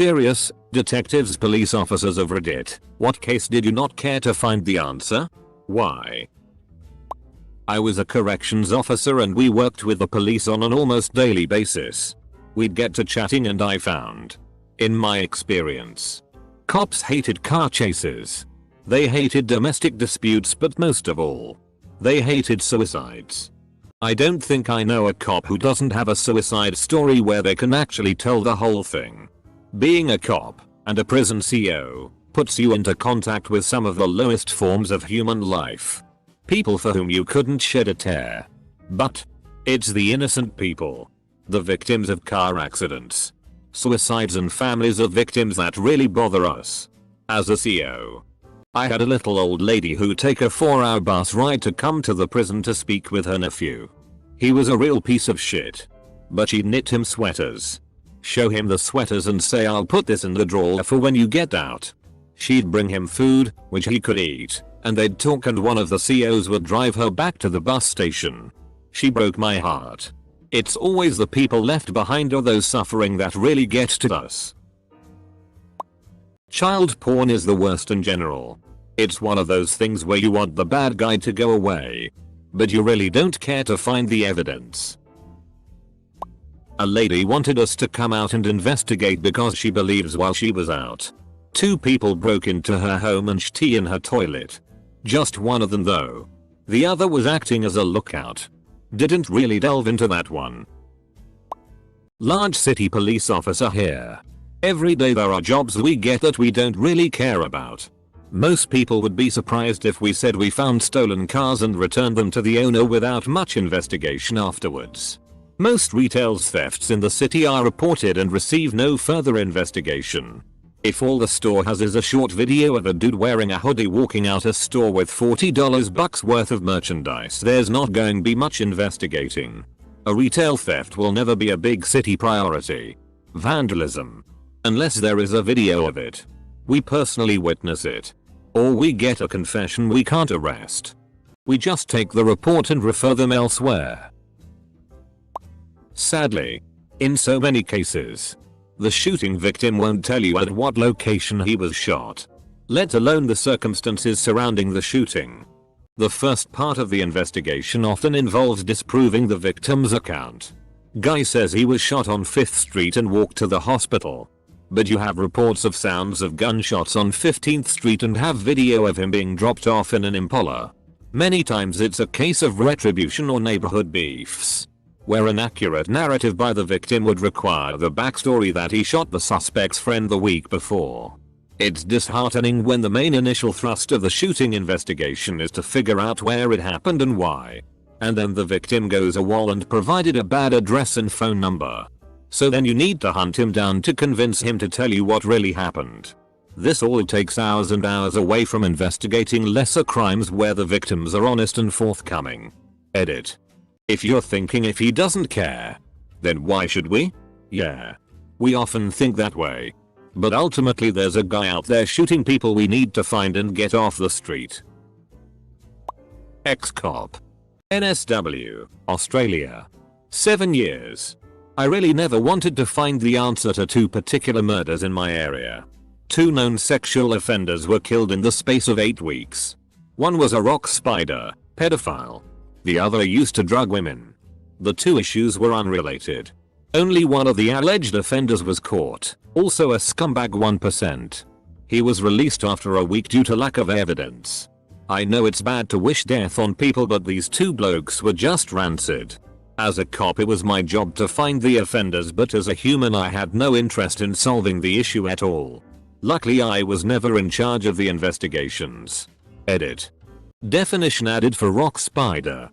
Serious, detectives, police officers of Reddit, what case did you not care to find the answer? Why? I was a corrections officer and we worked with the police on an almost daily basis. We'd get to chatting and I found, in my experience, cops hated car chases. They hated domestic disputes, but most of all, they hated suicides. I don't think I know a cop who doesn't have a suicide story where they can actually tell the whole thing. Being a cop and a prison CO puts you into contact with some of the lowest forms of human life. People for whom you couldn't shed a tear. But it's the innocent people, the victims of car accidents, suicides and families of victims that really bother us. As a CO, I had a little old lady who take a 4-hour bus ride to come to the prison to speak with her nephew. He was a real piece of shit. But she'd knit him sweaters. Show him the sweaters and say, "I'll put this in the drawer for when you get out." She'd bring him food, which he could eat, and they'd talk and one of the COs would drive her back to the bus station. She broke my heart. It's always the people left behind or those suffering that really get to us. Child porn is the worst in general. It's one of those things where you want the bad guy to go away, but you really don't care to find the evidence. A lady wanted us to come out and investigate because she believes while she was out, 2 people broke into her home and shit in her toilet. Just one of them though. The other was acting as a lookout. Didn't really delve into that one. Large city police officer here. Every day there are jobs we get that we don't really care about. Most people would be surprised if we said we found stolen cars and returned them to the owner without much investigation afterwards. Most retail thefts in the city are reported and receive no further investigation. If all the store has is a short video of a dude wearing a hoodie walking out a store with $40 worth of merchandise, there's not going to be much investigating. A retail theft will never be a big city priority. Vandalism. Unless there is a video of it. We personally witness it. Or we get a confession we can't arrest. We just take the report and refer them elsewhere. Sadly, in so many cases, the shooting victim won't tell you at what location he was shot, let alone the circumstances surrounding the shooting. The first part of the investigation often involves disproving the victim's account. Guy says he was shot on 5th Street and walked to the hospital. But you have reports of sounds of gunshots on 15th Street and have video of him being dropped off in an Impala. Many times it's a case of retribution or neighborhood beefs, where an accurate narrative by the victim would require the backstory that he shot the suspect's friend the week before. It's disheartening when the main initial thrust of the shooting investigation is to figure out where it happened and why. And then the victim goes AWOL and provided a bad address and phone number. So then you need to hunt him down to convince him to tell you what really happened. This all takes hours and hours away from investigating lesser crimes where the victims are honest and forthcoming. Edit. If you're thinking if he doesn't care, then why should we? Yeah. We often think that way. But ultimately there's a guy out there shooting people we need to find and get off the street. Ex-cop. NSW, Australia. 7 years. I really never wanted to find the answer to 2 particular murders in my area. 2 known sexual offenders were killed in the space of 8 weeks. One was a rock spider, pedophile. The other used to drug women. The 2 issues were unrelated. Only one of the alleged offenders was caught, also a scumbag 1%. He was released after a week due to lack of evidence. I know it's bad to wish death on people, but these 2 blokes were just rancid. As a cop it was my job to find the offenders, but as a human I had no interest in solving the issue at all. Luckily I was never in charge of the investigations. Edit. Definition added for rock spider.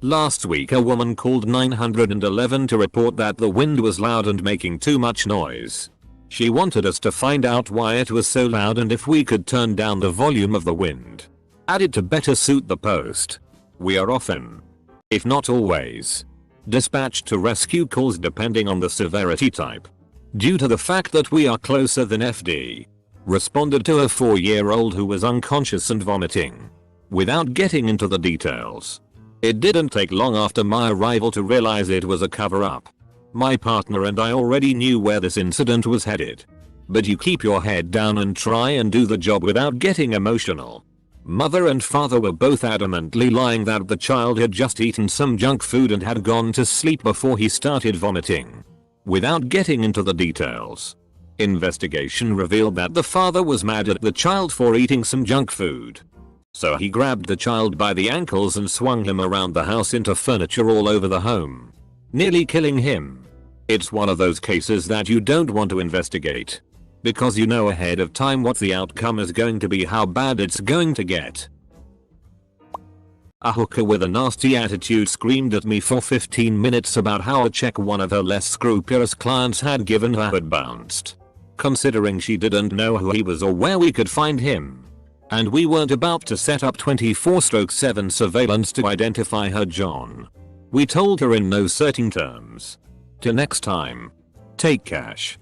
Last week a woman called 911 to report that the wind was loud and making too much noise. She wanted us to find out why it was so loud and if we could turn down the volume of the wind. Added to better suit the post. We are often, if not always, dispatched to rescue calls depending on the severity type. Due to the fact that we are closer than FD. Responded to a 4-year-old who was unconscious and vomiting. Without getting into the details, it didn't take long after my arrival to realize it was a cover-up. My partner and I already knew where this incident was headed. But you keep your head down and try and do the job without getting emotional. Mother and father were both adamantly lying that the child had just eaten some junk food and had gone to sleep before he started vomiting. Without getting into the details, investigation revealed that the father was mad at the child for eating some junk food. So he grabbed the child by the ankles and swung him around the house into furniture all over the home, nearly killing him. It's one of those cases that you don't want to investigate, because you know ahead of time what the outcome is going to be, how bad it's going to get. A hooker with a nasty attitude screamed at me for 15 minutes about how a check one of her less scrupulous clients had given her had bounced, considering she didn't know who he was or where we could find him. And we weren't about to set up 24/7 surveillance to identify her John. We told her in no certain terms to next time take cash.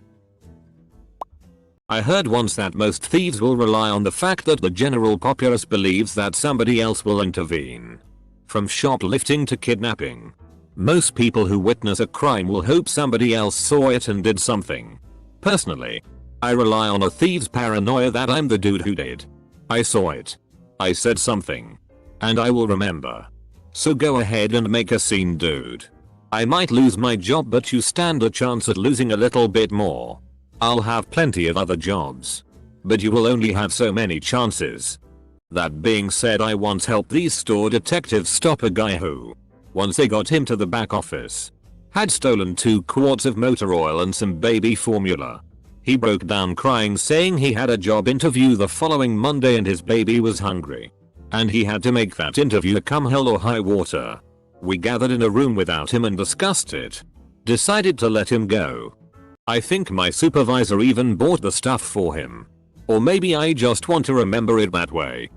I heard once that most thieves will rely on the fact that the general populace believes that somebody else will intervene. From shoplifting to kidnapping, most people who witness a crime will hope somebody else saw it and did something. Personally, I rely on a thief's paranoia that I'm the dude who did. I saw it. I said something. And I will remember. So go ahead and make a scene, dude. I might lose my job, but you stand a chance at losing a little bit more. I'll have plenty of other jobs, but you will only have so many chances. That being said, I once helped these store detectives stop a guy who, once they got him to the back office, had stolen 2 quarts of motor oil and some baby formula. He broke down crying, saying he had a job interview the following Monday and his baby was hungry, and he had to make that interview come hell or high water. We gathered in a room without him and discussed it. Decided to let him go. I think my supervisor even bought the stuff for him. Or maybe I just want to remember it that way.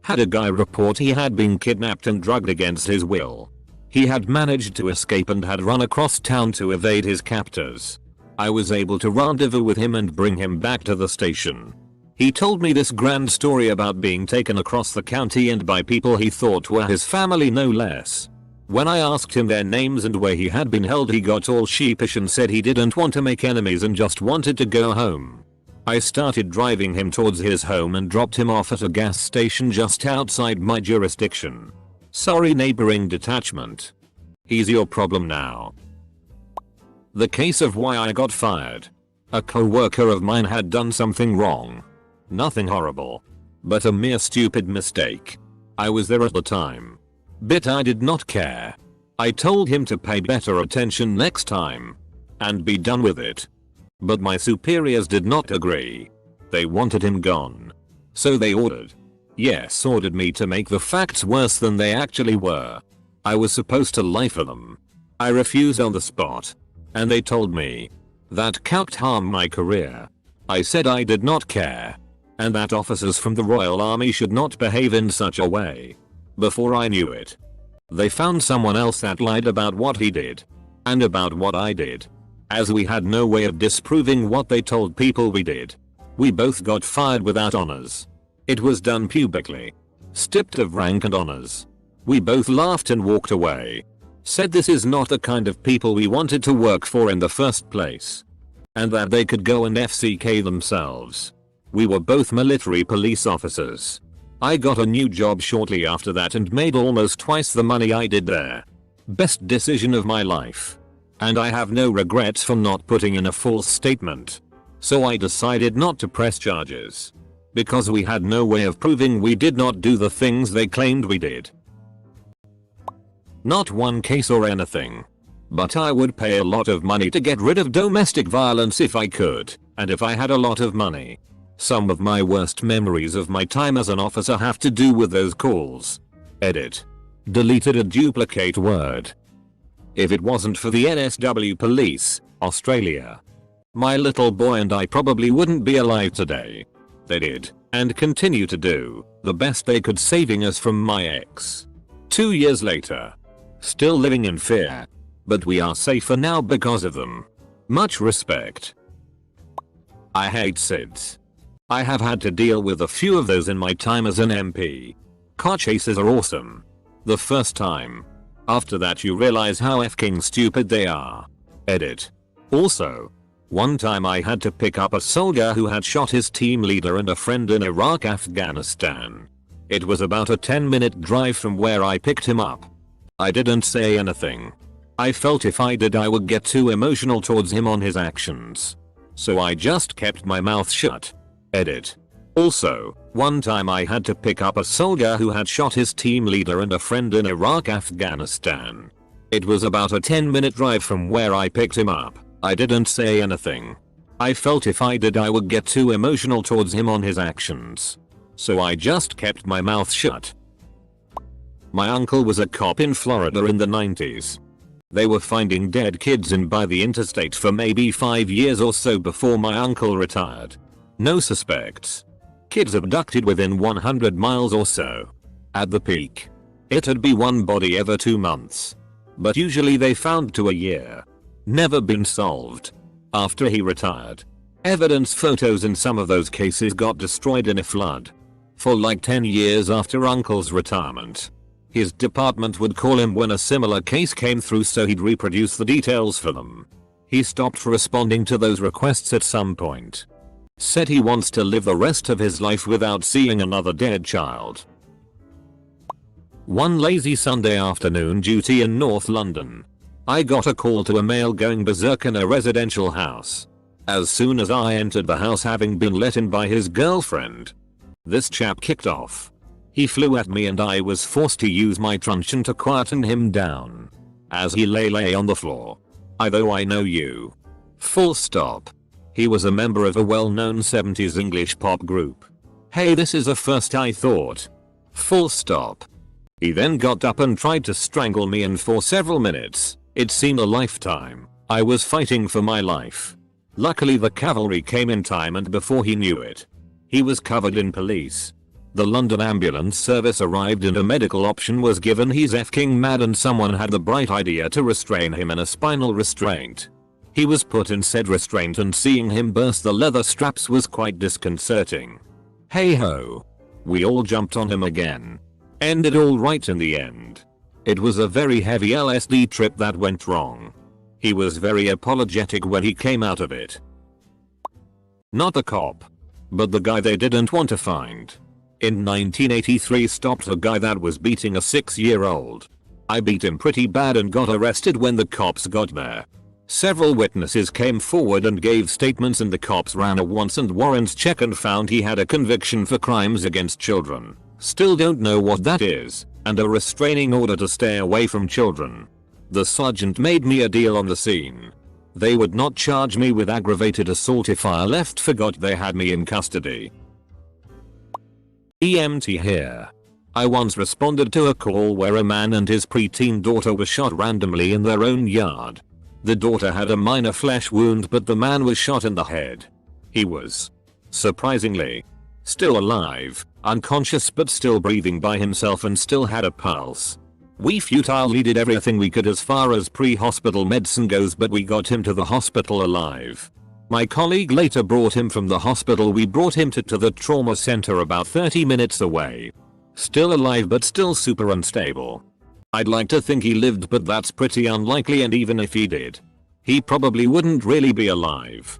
Had a guy report he had been kidnapped and drugged against his will. He had managed to escape and had run across town to evade his captors. I was able to rendezvous with him and bring him back to the station. He told me this grand story about being taken across the county and by people he thought were his family, no less. When I asked him their names and where he had been held, he got all sheepish and said he didn't want to make enemies and just wanted to go home. I started driving him towards his home and dropped him off at a gas station just outside my jurisdiction. Sorry, neighboring detachment. He's your problem now. The case of why I got fired. A co-worker of mine had done something wrong. Nothing horrible, but a mere stupid mistake. I was there at the time, but I did not care. I told him to pay better attention next time and be done with it. But my superiors did not agree. They wanted him gone. So they ordered me to make the facts worse than they actually were. I was supposed to lie for them. I refused on the spot. And they told me that can't harm my career. I said I did not care, and that officers from the Royal Army should not behave in such a way. Before I knew it, they found someone else that lied about what he did and about what I did. As we had no way of disproving what they told people we did, we both got fired without honors. It was done publicly, stripped of rank and honors. We both laughed and walked away. Said this is not the kind of people we wanted to work for in the first place, and that they could go and FCK themselves. We were both military police officers. I got a new job shortly after that and made almost twice the money I did there. Best decision of my life. And I have no regrets for not putting in a false statement. So I decided not to press charges, because we had no way of proving we did not do the things they claimed we did. Not one case or anything, but I would pay a lot of money to get rid of domestic violence if I could, and if I had a lot of money. Some of my worst memories of my time as an officer have to do with those calls. Edit. Deleted a duplicate word. If it wasn't for the NSW Police, Australia, my little boy and I probably wouldn't be alive today. They did, and continue to do, the best they could saving us from my ex. 2 years later. Still living in fear. But we are safer now because of them. Much respect. I hate SIDS. I have had to deal with a few of those in my time as an MP. Car chases are awesome. The first time After that you realize how effing stupid they are. Edit. Also, one time I had to pick up a soldier who had shot his team leader and a friend in Iraq, Afghanistan. It was about a 10-minute drive from where I picked him up. I didn't say anything. I felt if I did I would get too emotional towards him on his actions. So I just kept my mouth shut. Edit. Also, one time I had to pick up a soldier who had shot his team leader and a friend in Iraq, Afghanistan. It was about a 10-minute drive from where I picked him up. I didn't say anything. I felt if I did I would get too emotional towards him on his actions. So I just kept my mouth shut. My uncle was a cop in Florida in the 90s. They were finding dead kids in by the interstate for maybe 5 years or so before my uncle retired. No suspects. Kids abducted within 100 miles or so. At the peak, it'd be one body every 2 months. But usually they found to a year. Never been solved. After he retired, evidence photos in some of those cases got destroyed in a flood. For like 10 years after uncle's retirement, his department would call him when a similar case came through so he'd reproduce the details for them. He stopped responding to those requests at some point. Said he wants to live the rest of his life without seeing another dead child. One lazy Sunday afternoon duty in North London, I got a call to a male going berserk in a residential house. As soon as I entered the house, having been let in by his girlfriend, this chap kicked off. He flew at me and I was forced to use my truncheon to quieten him down. As he lay on the floor. Though I know you. Full stop. He was a member of a well-known 70s English pop group. Hey, this is a first, I thought. Full stop. He then got up and tried to strangle me, and for several minutes, it seemed a lifetime, I was fighting for my life. Luckily the cavalry came in time, and before he knew it, he was covered in police. The London ambulance service arrived and a medical option was given. He's effing mad and someone had the bright idea to restrain him in a spinal restraint. He was put in said restraint and seeing him burst the leather straps was quite disconcerting. Hey ho. We all jumped on him again. Ended all right in the end. It was a very heavy LSD trip that went wrong. He was very apologetic when he came out of it. Not the cop, but the guy they didn't want to find. In 1983 stopped a guy that was beating a 6-year-old. I beat him pretty bad and got arrested when the cops got there. Several witnesses came forward and gave statements and the cops ran a warrants and warrants check and found he had a conviction for crimes against children. Still don't know what that is, and a restraining order to stay away from children. The sergeant made me a deal on the scene. They would not charge me with aggravated assault if I left, forgot they had me in custody. EMT here. I once responded to a call where a man and his preteen daughter were shot randomly in their own yard. The daughter had a minor flesh wound but the man was shot in the head. He was, surprisingly, still alive, unconscious but still breathing by himself and still had a pulse. We futilely did everything we could as far as pre-hospital medicine goes, but we got him to the hospital alive. My colleague later brought him from the hospital. We brought him to the trauma center about 30 minutes away. Still alive but still super unstable. I'd like to think he lived, but that's pretty unlikely, and even if he did, he probably wouldn't really be alive.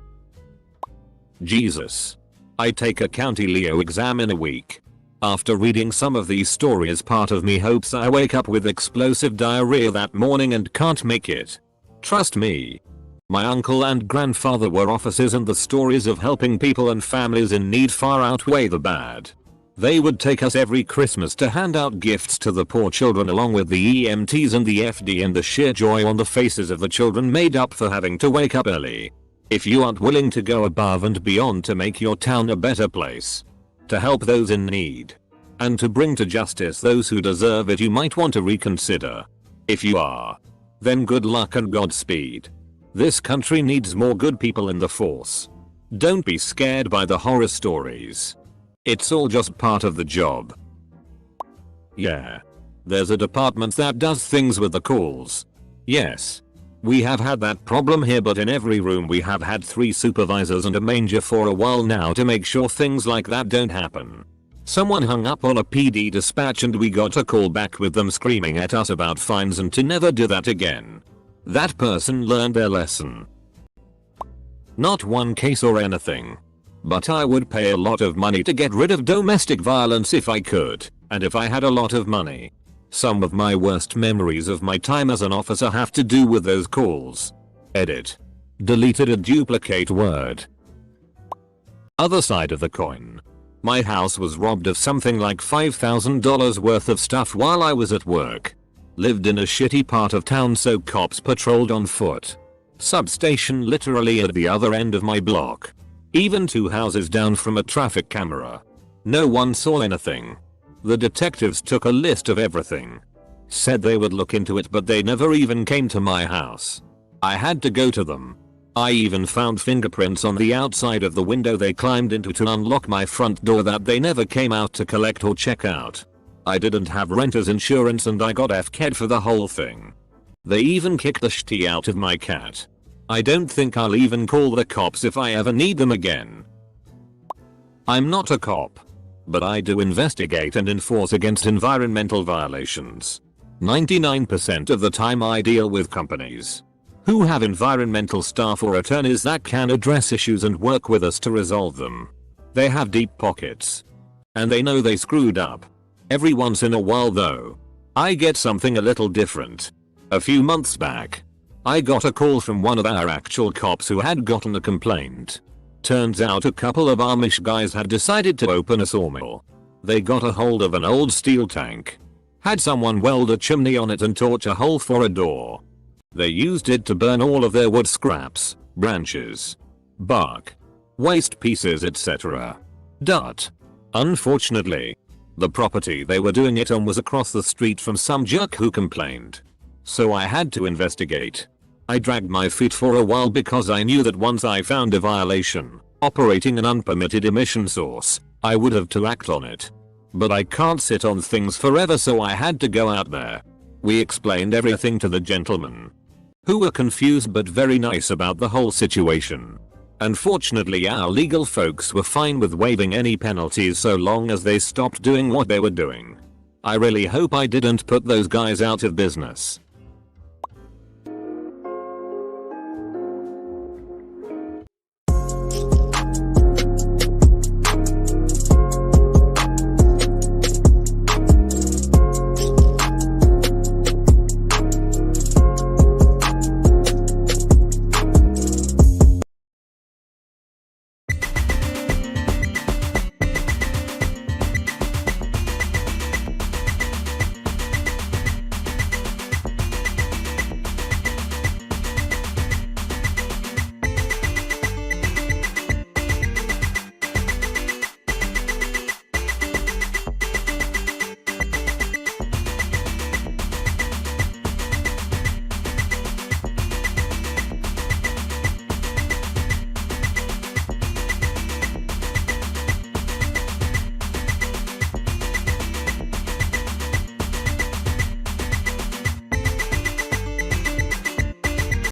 Jesus. I take a County Leo exam in a week. After reading some of these stories, part of me hopes I wake up with explosive diarrhea that morning and can't make it. Trust me. My uncle and grandfather were officers and the stories of helping people and families in need far outweigh the bad. They would take us every Christmas to hand out gifts to the poor children along with the EMTs and the FD, and the sheer joy on the faces of the children made up for having to wake up early. If you aren't willing to go above and beyond to make your town a better place, to help those in need, and to bring to justice those who deserve it, you might want to reconsider. If you are, then good luck and Godspeed. This country needs more good people in the force. Don't be scared by the horror stories. It's all just part of the job. Yeah. There's a department that does things with the calls. Yes. We have had that problem here, but in every room we have had 3 supervisors and a manger for a while now to make sure things like that don't happen. Someone hung up on a PD dispatch and we got a call back with them screaming at us about fines and to never do that again. That person learned their lesson. Not one case or anything. But I would pay a lot of money to get rid of domestic violence if I could, and if I had a lot of money. Some of my worst memories of my time as an officer have to do with those calls. Edit. Deleted a duplicate word. Other side of the coin. My house was robbed of something like $5,000 worth of stuff while I was at work. Lived in a shitty part of town so cops patrolled on foot. Substation literally at the other end of my block. Even 2 houses down from a traffic camera. No one saw anything. The detectives took a list of everything. Said they would look into it but they never even came to my house. I had to go to them. I even found fingerprints on the outside of the window they climbed into to unlock my front door that they never came out to collect or check out. I didn't have renter's insurance and I got FK'd for the whole thing. They even kicked the shitty out of my cat. I don't think I'll even call the cops if I ever need them again. I'm not a cop. But I do investigate and enforce against environmental violations. 99% of the time I deal with companies who have environmental staff or attorneys that can address issues and work with us to resolve them. They have deep pockets. And they know they screwed up. Every once in a while though, I get something a little different. A few months back, I got a call from one of our actual cops who had gotten a complaint. Turns out a couple of Amish guys had decided to open a sawmill. They got a hold of an old steel tank. Had someone weld a chimney on it and torch a hole for a door. They used it to burn all of their wood scraps, branches, bark, waste pieces etc. Unfortunately, the property they were doing it on was across the street from some jerk who complained. So I had to investigate. I dragged my feet for a while because I knew that once I found a violation, operating an unpermitted emission source, I would have to act on it. But I can't sit on things forever so I had to go out there. We explained everything to the gentlemen, who were confused but very nice about the whole situation. Unfortunately our legal folks were fine with waiving any penalties so long as they stopped doing what they were doing. I really hope I didn't put those guys out of business.